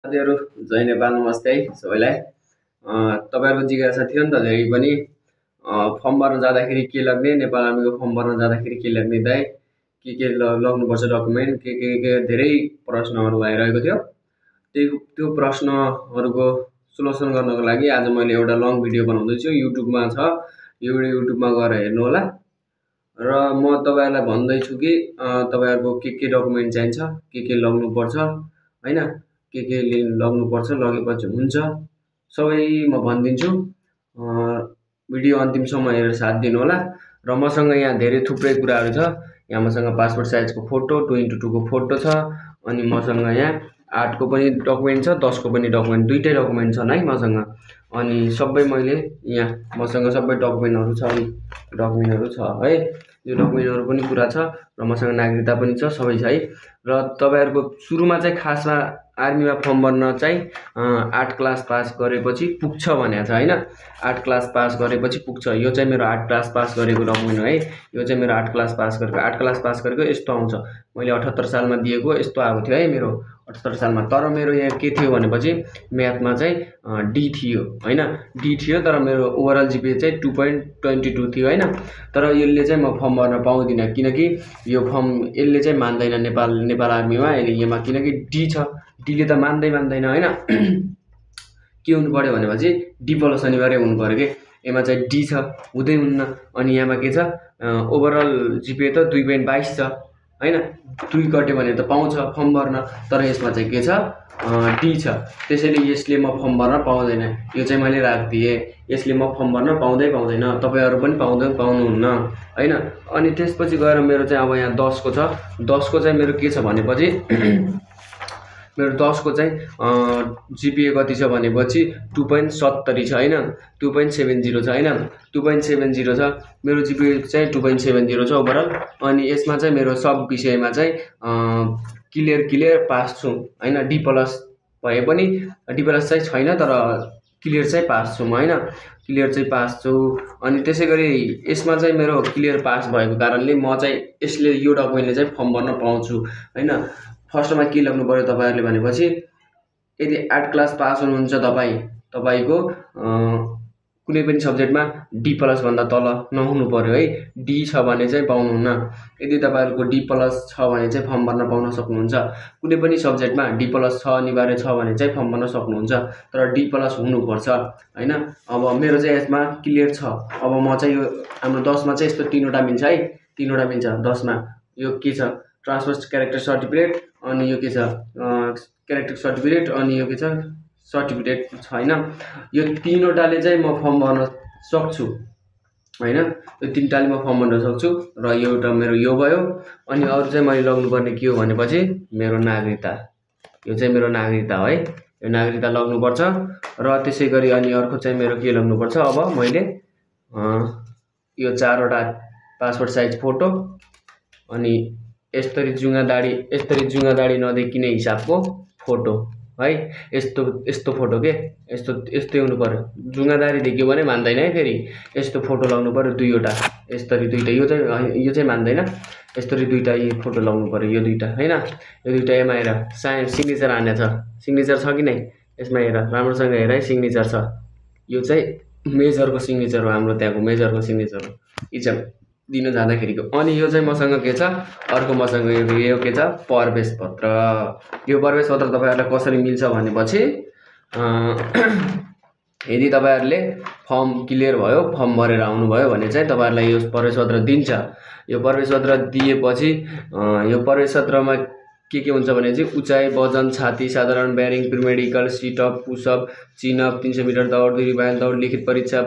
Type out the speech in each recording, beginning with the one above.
साथीहरु जय नेपाल नमस्ते सबैलाई। तपाईहरुको जिज्ञासा थियो नि त धेरै पनि फर्म भर्न जाँदाखेरि के लाग्ने, नेपाल आर्मीको फर्म भर्न जाँदाखेरि के लाग्ने दाइ, के लग्नुपर्छ डकुमेन्ट, के धेरै प्रश्नहरु आइरहेको थियो। त्यो प्रश्नहरुको सोलुसन गर्नको लागि आज मैले एउटा लङ भिडियो बनाउँदैछु। युट्युबमा छ, यो भिडियो युट्युबमा गएर हेर्नु होला। र म तपाईहरुलाई भन्दैछु कि तपाईहरुको के डकुमेन्ट चाहिन्छ, के लग्नुपर्छ हैन, के लग्नुपर्छ, लगेपछि हुन्छ सबै म भनिदिन्छु। भिडियो अन्तिमसम्म हेरेर साथ दिनु होला। र मसँग यहाँ धेरै थुप्रै कुराहरु छ। यहाँ मसँग पासपोर्ट साइजको फोटो 2x2 को फोटो छ, अनि मसँग यहाँ 8 को पनि डकुमेन्ट छ, 10 को पनि डकुमेन्ट, दुईटै डकुमेन्ट छन् है मसँग। अनि सबै मैले यहाँ मसँग सबै डकुमेन्टहरु छ है। यो डकुमेन्टहरु पनि पुरा छ र मसँग नागरिकता पनि छ, सबै छ है। र तपाईहरुको सुरुमा चाहिँ खासमा आर्मीमा फर्म भर्न चाहिँ 8 क्लास पास गरेपछि पुग्छ भनेको छ हैन। 8 क्लास पास गरेपछि पुग्छ। यो चाहिँ मेरो 8 क्लास पास गरेको डकुमेन्ट हो है। यो चाहिँ मेरो 8 क्लास पास गरेको 8 क्लास पास गरेको यस्तो आउँछ। मैले 78 सालमा दिएको यस्तो आएको थियो है मेरो 78 सालमा। तर मेरो यहाँ के थियो भनेपछि म्याथमा चाहिँ डी थियो हैन, डी थियो। तर मेरो ओभरअल जीपीए चाहिँ 2.22 थियो हैन। तर यसले चाहिँ म फर्म भर्न पाउँदिन किनकि यो फर्म यसले चाहिँ मान्दैन नेपाल आर्मीमा यसमा, किनकि डी छ। डीले त मान्दैन हैन। के हुनु पर्यो भनेपछि डी प्लस अनिवार्य हुनु पर्यो के। एमा चाहिँ डी छ, हुँदै हुन्न। अनि यहाँमा के छ, ओभरअल जीपीए त 2.22 छ हैन। 2 कट्यो भने त पाउँछ फर्म भर्न, तर यसमा चाहिँ के छ, डी छ। त्यसैले यसले म फर्म भर्न पाउँदैन। यो चाहिँ मैले राख्दिए, यसले म फर्म भर्न पाउँदैन। तपाईहरु पनि पाउनुहुन्न हैन। अनि त्यसपछि गएर मेरो चाहिँ अब यहाँ 10 को छ। 10 को चाहिँ मेरो के छ भनेपछि मेरो 10 को चाहिँ जीपीए कति छ भनेपछि 2.70 छ हैन, 2.70 छ हैन, 2.70 छ। मेरो जीपीए चाहिँ 2.70 छ ओभरअल। अनि यसमा चाहिँ मेरो सब विषयमा चाहिँ क्लियर पास छु हैन। डी प्लस भए पनि डी प्लस चाहिँ छैन, तर क्लियर चाहिँ पास छु म हैन, क्लियर चाहिँ पास छु। अनि त्यसैगरी यसमा चाहिँ मेरो क्लियर पास भएको कारणले म चाहिँ यसले यो डकुमेन्टले चाहिँ फर्म भर्न पाउँछु हैन। फर्स्टमा के लाग्नु पर्यो तपाईहरुले भनेपछि यदि 8 क्लास पास हुनुहुन्छ तपाईको कुनै पनि सब्जेक्टमा डी प्लस भन्दा तल नहुनु पर्यो है। डी छ भने चाहिँ पाउनुहुन्न। यदि तपाईहरुको डी प्लस छ भने चाहिँ फर्म भर्न पाउन सक्नुहुन्छ। कुनै पनि सब्जेक्टमा डी प्लस छ अनिवार्य छ भने चाहिँ फर्म भर्न सक्नुहुन्छ, तर डी प्लस हुनुपर्छ हैन। अब मेरो चाहिँ यसमा क्लियर छ। अब म चाहिँ यो हाम्रो 10 मा चाहिँ यस्तो तीनवटा मिल्छ है, तीनवटा मिल्छ 10 मा। यो के छ, ट्रान्सफर क्यारेक्टर सर्टिफिकेट, अनि यो के छ क्यारेक्टर सर्टिफिकेट, अनि यो के छ सर्टिफिकेट छ हैन। यो तीनवटाले चाहिँ म फर्म भर्न सक्छु हैन। यो तीनटाले म फर्म भर्न सक्छु। र यो एउटा मेरो यो भयो। अनि अरु चाहिँ मैले लग्नुपर्ने के हो भनेपछि मेरो नागरिकता। यो चाहिँ मेरो नागरिकता है। यो नागरिकता लग्नुपर्छ। र त्यसैगरी अनि अर्को चाहिँ मेरो के लग्नुपर्छ, अब मैले यो 4वटा पासपोर्ट साइज फोटो, अनि यसरी जुङ्गा दाढी नदेखिने हिसाबको फोटो है। यस्तो फोटो के, यस्तै हुनु पर्यो। जुङ्गा दाढी देखियो भने मान्दैन है। फेरि यस्तो फोटो लाउनु पर्यो दुईवटा, यसरी दुईटा। यो चाहिँ मान्दैन। यसरी दुईटा फोटो लाउनु पर्यो, यो दुईटा हैन। यो दुईटा एमा हेर सिग्नेचर हान्ने छ, सिग्नेचर छ कि नै यसमा हेर, राम्रोसँग हेर है, सिग्नेचर छ। यो चाहिँ मेजरको सिग्नेचर हो, हाम्रो त्यहाँको मेजरको सिग्नेचर हो इक्जाम दिन जाँदाखेरिको। अनि यो चाहिँ मसँग के छ, अर्को मसँग यो के छ, प्रवेश पत्र। यो प्रवेश पत्र तपाईहरुलाई कसरी मिल्छ भनेपछि यदि तपाईहरुले फर्म क्लियर भयो, फर्म भरेर आउनु भयो भने चाहिँ तपाईहरुलाई यो प्रवेश पत्र दिन्छ। यो प्रवेश पत्र दिएपछि यो प्रवेश पत्रमा के हुन्छ भने चाहिँ उचाइ, वजन, छाती, साधारण bearing, premedical, situp, pushup, chinup, 300 metre दौड, 2 माइल दौड, लिखित परीक्षा,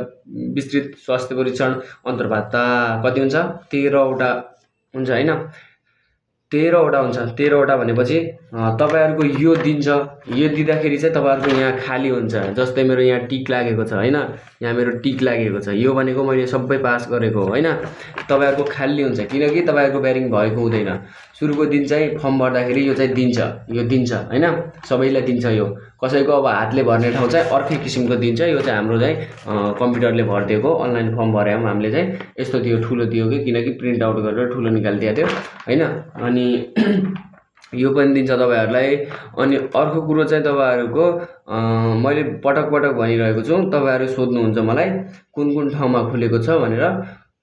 विस्तृत स्वास्थ्य परीक्षण, अन्तर्वार्ता कति हुन्छ 13वटा हुन्छ हैन। 13वटा हुन्छ। 13वटा भनेपछि तपाईहरुको यो दिन्छ। यो दिँदाखेरि चाहिँ तपाईहरुको यहाँ खाली हुन्छ। जस्तै मेरो यहाँ टिक लागेको छ हैन, यहाँ मेरो टिक लागेको छ। यो भनेको मैले सबै पास गरेको हो हैन। तपाईहरुको खाली हुन्छ किनकि तपाईहरुको ब्यारिङ भएको हुँदैन। सुरुको दिन चाहिँ फर्म भर्दाखेरि यो चाहिँ दिन्छ, यो दिन्छ हैन, सबैलाई दिन्छ। यो कसैको अब हातले भर्ने ठाउँ चाहिँ अर्कै किसिमको दिन्छ। यो चाहिँ हाम्रो चाहिँ कम्प्युटरले भर्दिएको, अनलाइन फर्म भरे हामीले चाहिँ यस्तो दियो, ठुलो दियो कि, किनकि प्रिन्ट आउट गरेर ठुलो निकालिदिएको थियो हैन। अनि यो पनि दिन्छ तपाईहरुलाई। अनि अर्को कुरो चाहिँ तपाईहरुको मैले पटक पटक भनिरहेको छु, तपाईहरु सोध्नुहुन्छ मलाई कुन कुन ठाउँमा खुलेको छ भनेर।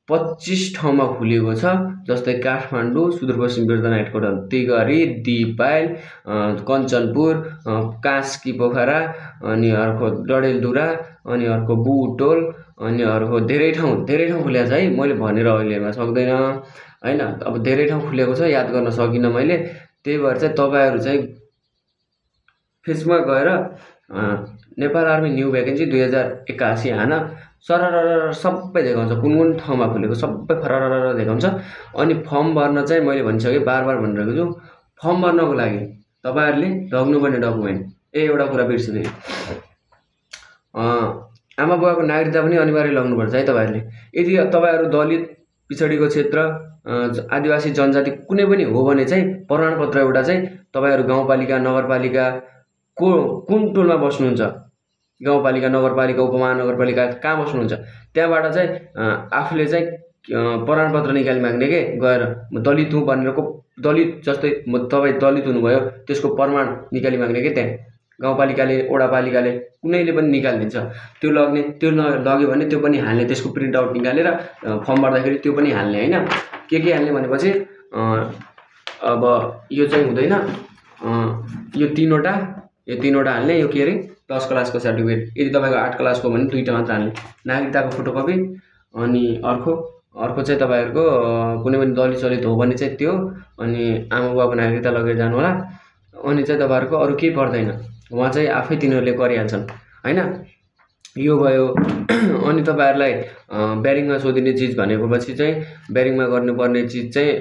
25 ठाउँमा खुलेको छ, जस्तै काठमाडौँ, सुदूरपश्चिम बिर्दना हेडक्वार्टर तिगरी, दिपायल, कञ्चनपुर, कास्की पोखरा, अनि अर्को डडेलधुरा, अनि अर्को बुटोल, अनि अर्को धेरै ठाउँ खुलेको छ है। मैले भनेर अहिलेमा सक्दैन हैन, अब धेरै ठाउँ खुलेको छ, याद गर्न सकिनँ मैले। त्यही भएर चाहिँ तपाईहरु चाहिँ फेसबुकमा गएर नेपाल आर्मी न्यू भ्याकेन्सी 2081 हान, सरर सबै देखाउँछ, कुन कुन ठाउँमा खुलेको सबै फरर देखाउँछ। अनि फर्म भर्न चाहिँ मैले भनिसकेँ, बार भनिरहेको छु, फर्म भर्नको लागि तपाईहरुले लग्नुपर्ने डकुमेन्ट एउटा कुरा बिर्सिदिए, आमा बुवाको नागरिकता पनि अनिवार्य लग्नुपर्छ है तपाईहरुले। यदि तपाईहरु दलित, पिछडिको क्षेत्र, आदिवासी जनजाति कुनै पनि हो भने चाहिँ प्रमाणपत्र एउटा चाहिँ तपाईहरु गाउँपालिका, नगरपालिका कुन टोलमा बस्नुहुन्छ, गाउँपालिका, नगरपालिका, उपमहानगरपालिका कहाँ बस्नुहुन्छ, त्यहाँबाट चाहिँ आफूले चाहिँ प्रमाणपत्र निकाली माग्ने के गएर दलित हुँ भनेरको, दलित जस्तै तपाई दलित हुनुभयो त्यसको प्रमाण निकाली माग्ने के त्यहाँ गाउँपालिकाले, वडापालिकाले कुनैले पनि निकालिदिन्छ। त्यो लग्ने, त्यो लग्यो भने त्यो पनि हाल्ने, त्यसको प्रिन्ट आउट निकालेर फर्म भर्दाखेरि त्यो पनि हाल्ने हैन। के हाल्ने भनेपछि अब यो चाहिँ हुँदैन, यो तीनवटा हाल्ने। यो के अरे 10 क्लासको सर्टिफिकेट, यदि तपाईको 8 क्लासको भने 2टा मात्र हाल्ने, नागरिकताको फोटोकपी। अनि अर्को चाहिँ तपाईहरुको कुनै पनि दलित सलित हो भने चाहिँ त्यो, अनि आमा बुवाको नागरिकता लगेर जानु होला। अनि चाहिँ तपाईहरुको अरु केही पर्दैन, वहाँ चाहिँ आफै तिनीहरुले गरिहाल्छन् हैन। यो भयो। अनि तपाईहरुलाई ब्यारिङमा सोधिने चीज भनेको पछि चाहिँ ब्यारिङमा गर्नुपर्ने चीज चाहिँ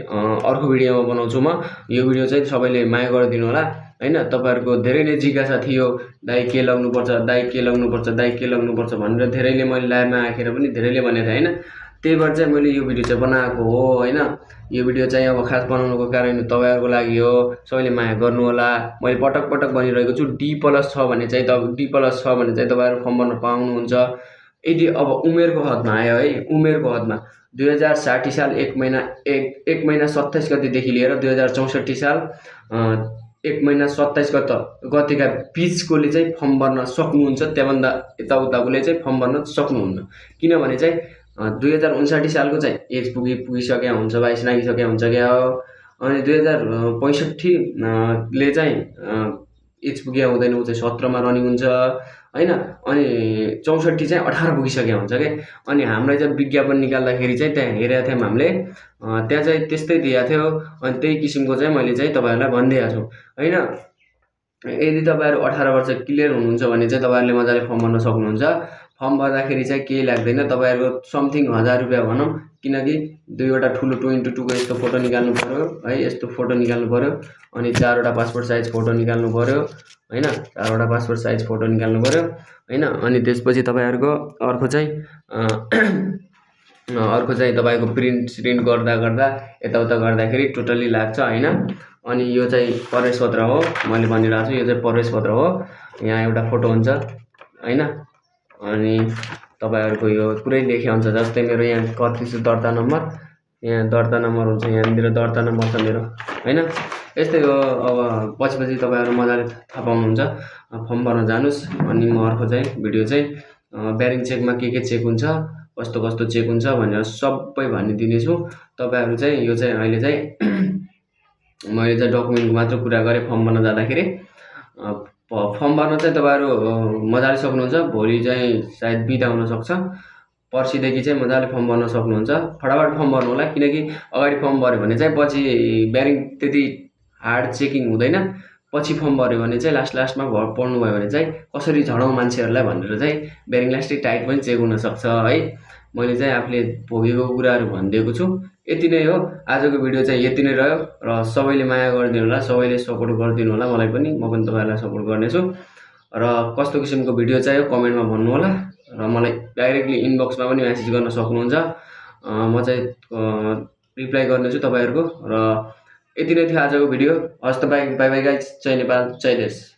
अर्को भिडियोमा बनाउँछु म। यो भिडियो चाहिँ सबैले माया गरिदिनु होला हैन। तपाईहरुको धेरै नै जिज्ञासा थियो, दाइ के लग्नुपर्छ, दाइ के लग्नुपर्छ भनेर धेरैले मैले लाइभमा आखेर पनि धेरैले भनेको थिए हैन। त्यही भएर चाहिँ मैले यो भिडियो चाहिँ बनाएको हो हैन। यो भिडियो चाहिँ अब खास बनाउनुको कारण तपाईहरुको लागि हो, सबैले माया गर्नु होला। मैले पटक भनिरहेको छु, D+ छ भने चाहिँ तपाईहरु फर्म भर्न पाउनुहुन्छ। यदि अब उमेरको हदमा आयो है, उमेरको हदमा 2060 साल 1 महिना 27 गतेदेखि लिएर 2064 साल 1 महिना 27 गतेका बीचकोले चाहिँ फर्म भर्न सक्नुहुन्छ। त्यहाँभन्दा यताउताकोले चाहिँ फर्म भर्न सक्नुहुन्न, किनभने चाहिँ 2059 सालको चाहिँ एज पुगिसकेका हुन्छ, 22 नागिसकेका हुन्छ क्या हो। अनि 2065 ले चाहिँ एज पुगेका हुँदैन, ऊ चाहिँ 17 मा रनिङ हुन्छ हैन। अनि 64 चाहिँ 18 पुगिसकेका हुन्छ के। अनि हामीलाई चाहिँ विज्ञापन निकाल्दाखेरि चाहिँ त्यहाँ हेरेका थियौँ हामीले, त्यहाँ चाहिँ त्यस्तै दिएको थियो। अनि त्यही किसिमको चाहिँ मैले चाहिँ तपाईहरुलाई भनिदिएको छु हैन। यदि तपाईहरु 18 वर्ष क्लियर हुनुहुन्छ भने चाहिँ तपाईहरुले मजाले फर्म भर्न सक्नुहुन्छ। फर्म भर्दाखेरि चाहिँ केही लाग्दैन, तपाईहरुको समथिङ 1000 रुपैयाँ भनौँ, किनकि दुईवटा ठुलो 2x2 को यस्तो फोटो निकाल्नु पर्यो है, यस्तो फोटो निकाल्नु पर्यो। अनि 4वटा पासपोर्ट साइज फोटो निकाल्नु पर्यो हैन, 4वटा पासपोर्ट साइज फोटो निकाल्नु पर्यो हैन। अनि त्यसपछि तपाईहरुको अर्को चाहिँ तपाईको प्रिन्ट गर्दा यताउता गर्दाखेरि टोटली लाग्छ हैन। अनि यो चाहिँ प्रवेश पत्र हो, मैले भनिरहेको छु, यो चाहिँ प्रवेश पत्र हो। यहाँ एउटा फोटो हुन्छ हैन। अनि तपाईहरुको यो पुरै लेख्या हुन्छ, जस्तै मेरो यहाँ 31 दर्ता नम्बर, यहाँ दर्ता नम्बर हुन्छ, यहाँनिर दर्ता नम्बर छ मेरो हैन। यस्तै हो। अब पछि तपाईहरु मजाले थाहा पाउनुहुन्छ। फर्म भर्न जानुस्। अनि म अर्को चाहिँ भिडियो चाहिँ ब्यारिङ चेकमा के चेक हुन्छ, कस्तो चेक हुन्छ भनेर सबै भनिदिनेछु। तपाईहरु चाहिँ यो चाहिँ अहिले चाहिँ मैले चाहिँ डकुमेन्टको मात्र कुरा गरेँ। फर्म भर्न जाँदाखेरि फर्म भर्न चाहिँ तपाईहरु मजाले सक्नुहुन्छ। भोलि चाहिँ सायद बिदा हुन सक्छ, पर्सिदेखि चाहिँ मजाले फर्म भर्न सक्नुहुन्छ। फटाफट फर्म भर्नु होला, किनकि अगाडि फर्म भर्यो भने चाहिँ पछि ब्यारिङ त्यति हार्ड चेकिङ हुँदैन। पछि फर्म भर्यो भने चाहिँ लास्टमा पढ्नु भयो भने चाहिँ कसरी झडौँ मान्छेहरुलाई भनेर चाहिँ ब्यारिङ लास्टै टाइट पनि चेक हुन सक्छ है। मैले चाहिँ आफूले भोगेको कुराहरु भनिदिएको छु। यति नै हो आजको भिडियो चाहिँ, यति नै रह्यो। र सबैले माया गरिदिनु होला, सबैले सपोर्ट गरिदिनु होला मलाई पनि, म पनि तपाईहरुलाई सपोर्ट गर्नेछु। र कस्तो किसिमको भिडियो चाहियो कमेन्टमा भन्नु होला, र मलाई डाइरेक्टली इनबक्समा पनि मेसेज गर्न सक्नुहुन्छ। म चाहिँ रिप्लाई गर्नेछु तपाईहरुको। र यति नै थियो आजको भिडियो। हस्त बाइ बाइ गाइस। जय नेपाल, जय देश।